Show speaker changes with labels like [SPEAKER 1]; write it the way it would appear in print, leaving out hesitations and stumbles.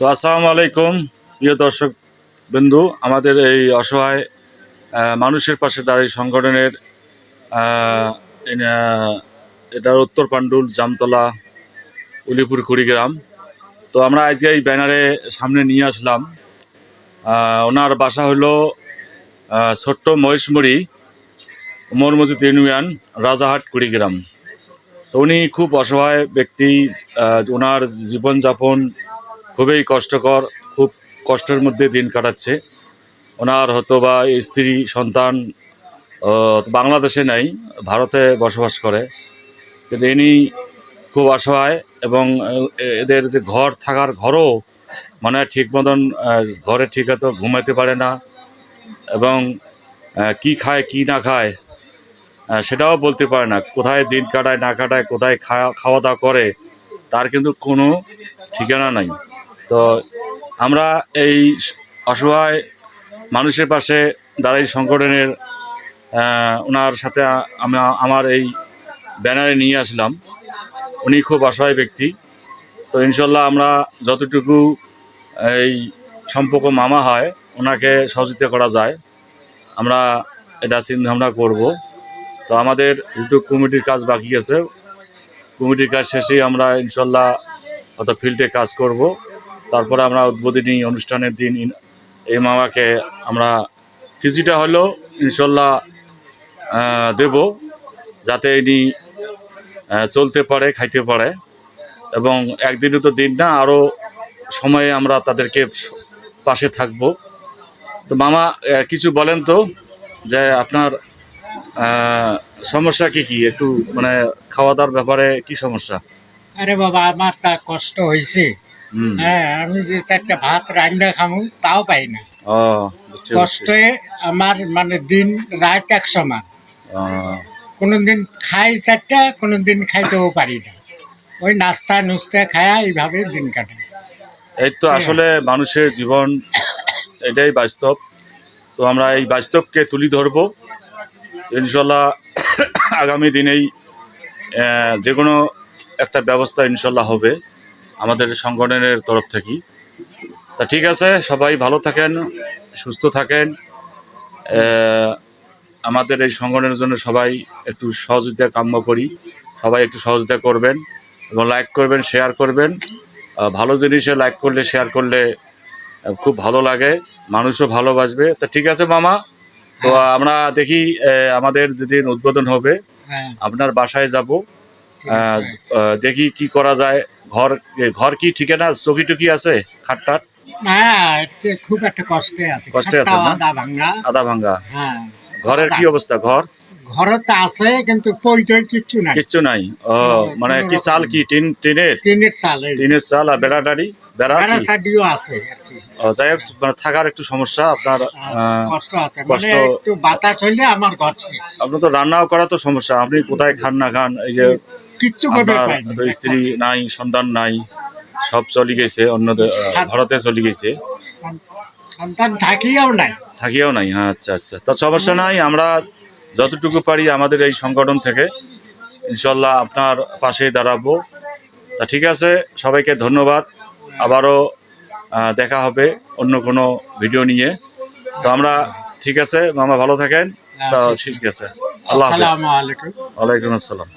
[SPEAKER 1] তো আসসালামু আলাইকুম প্রিয় দর্শক বন্ধু, আমাদের এই অসহায় মানুষের পাশে দাঁড়াই সংগঠনের এটার উত্তর পাণ্ডুল, জামতলা, উলিপুর কুড়িগ্রাম। তো আমরা আজকে এই ব্যানারে সামনে নিয়ে আসলাম। ওনার বাসা হলো ছোট্ট মহেশমুড়ি, উমর মসজিদ ইউনিয়ন, রাজাহাট, কুড়িগ্রাম। তো উনি খুব অসহায় ব্যক্তি। ওনার জীবনযাপন খুবই কষ্টকর, খুব কষ্টের মধ্যে দিন কাটাচ্ছে। ওনার হয়তো বা স্ত্রী সন্তান বাংলাদেশে নাই, ভারতে বসবাস করে, কিন্তু ইনি খুব অসহায় এবং এদের যে ঘর, থাকার ঘরও মানে ঠিক মতন ঘরে ঠিক মতো ঘুমাইতে পারে না, এবং কি খায় কি না খায় সেটাও বলতে পারে না। কোথায় দিন কাটায় না কাটায়, কোথায় খাওয়া দাওয়া করে, তার কিন্তু কোনো ঠিকানা নাই। তো আমরা এই অসহায় মানুষের পাশে দাঁড়াই সংগঠনের ওনার সাথে আমার এই ব্যানারে নিয়ে আসলাম। উনি খুব অসহায় ব্যক্তি। তো ইনশাল্লাহ আমরা যতটুকু এই সম্পর্ক মামা হয়, ওনাকে সহযোগিতা করা যায়, আমরা এটা চিন্তাভাবনা করব। তো আমাদের যেহেতু কমিটির কাজ বাকি আছে, কমিটির কাজ শেষেই আমরা ইনশাল্লাহ অত ফিল্ডে কাজ করব। তারপরে আমরা উদ্বোধনী অনুষ্ঠানের দিন এই মামাকে আমরা কিছুটা হলেও ইনশাল্লাহ দেব, যাতে ইনি চলতে পারে, খাইতে পারে, এবং একদিনও তো দিন না, আরও সময়ে আমরা তাদেরকে পাশে থাকব। তো মামা কিছু বলেন তো, যে আপনার সমস্যা কি কি, একটু মানে খাওয়া দাওয়ার ব্যাপারে কি সমস্যা?
[SPEAKER 2] আরে বাবা, আমার তা কষ্ট হয়েছে। হ্যাঁ, আমি যে 4টা ভাত রান্না খামু তাও পাই না। কষ্টে আমার মানে দিন রাত এক সমান। কোনোদিন খাই 4টা, কোনোদিন খাইতেও পারি না। ওই নাস্তা নুস্তা খায়া এইভাবে দিন কাটাই।
[SPEAKER 1] এই তো আসলে মানুষের জীবন, এটাই বাস্তব। তো আমরা এই বাস্তবকে তুলে ধরব ইনশাল্লাহ। আগামী দিনেই যে কোনো একটা ব্যবস্থা ইনশাল্লাহ হবে আমাদের সংগঠনের তরফ থেকে। তা ঠিক আছে, সবাই ভালো থাকেন, সুস্থ থাকেন। আমাদের এই সংগঠনের জন্য সবাই একটু সহযোগিতা কাম্য করি। সবাই একটু সহযোগিতা করবেন এবং লাইক করবেন, শেয়ার করবেন। ভালো জিনিসে লাইক করলে, শেয়ার করলে খুব ভালো লাগে, মানুষও ভালোবাসবে। তা ঠিক আছে মামা, তো আমরা দেখি আমাদের যেদিন উদ্বোধন হবে আপনার বাসায় যাব, দেখি কি করা যায়। ঘর কি ঠিকানা, চকি টকি আছে, খাটটাট?
[SPEAKER 2] খুব একটা কষ্টে আছে
[SPEAKER 1] না? আদা ভাঙ্গা। ঘরের কি অবস্থা?
[SPEAKER 2] ঘরে তো আছে, কিন্তু পইটই কিচ্ছু নাই।
[SPEAKER 1] ও মানে কি চাল, কি টিনের চাল আর বেড়াটারি
[SPEAKER 2] বেড়াটারিও আছে।
[SPEAKER 1] যাই হোক, মানে থাকার একটু সমস্যা আপনার,
[SPEAKER 2] কষ্ট আছে, মানে একটু বাতাস হইলে আমার ঘর শেষ।
[SPEAKER 1] আপনার তো রান্নাও করা তো সমস্যা, আপনি কোথায় খান না খান, এই যে
[SPEAKER 2] কিচ্ছু
[SPEAKER 1] তো স্ত্রী নাই, সন্তান নাই, সব চলে গেছে, অন্য ভারতে চলে গেছে,
[SPEAKER 2] সন্তান থাকিও
[SPEAKER 1] নাই। হ্যাঁ, আচ্ছা আচ্ছা, তো সমস্যা নাই। আমরা যতটুকু পারি আমাদের এই সংগঠন থেকে ইনশাল্লাহ আপনার পাশে দাঁড়াবো। তা ঠিক আছে, সবাইকে ধন্যবাদ। আবারও দেখা হবে অন্য কোনো ভিডিও নিয়ে। তো আমরা ঠিক আছে মামা, ভালো থাকেন। তো ঠিক আছে, আল্লাহ হাফেজ।
[SPEAKER 2] আসসালামু আলাইকুম।
[SPEAKER 1] ওয়ালাইকুম আসসালাম।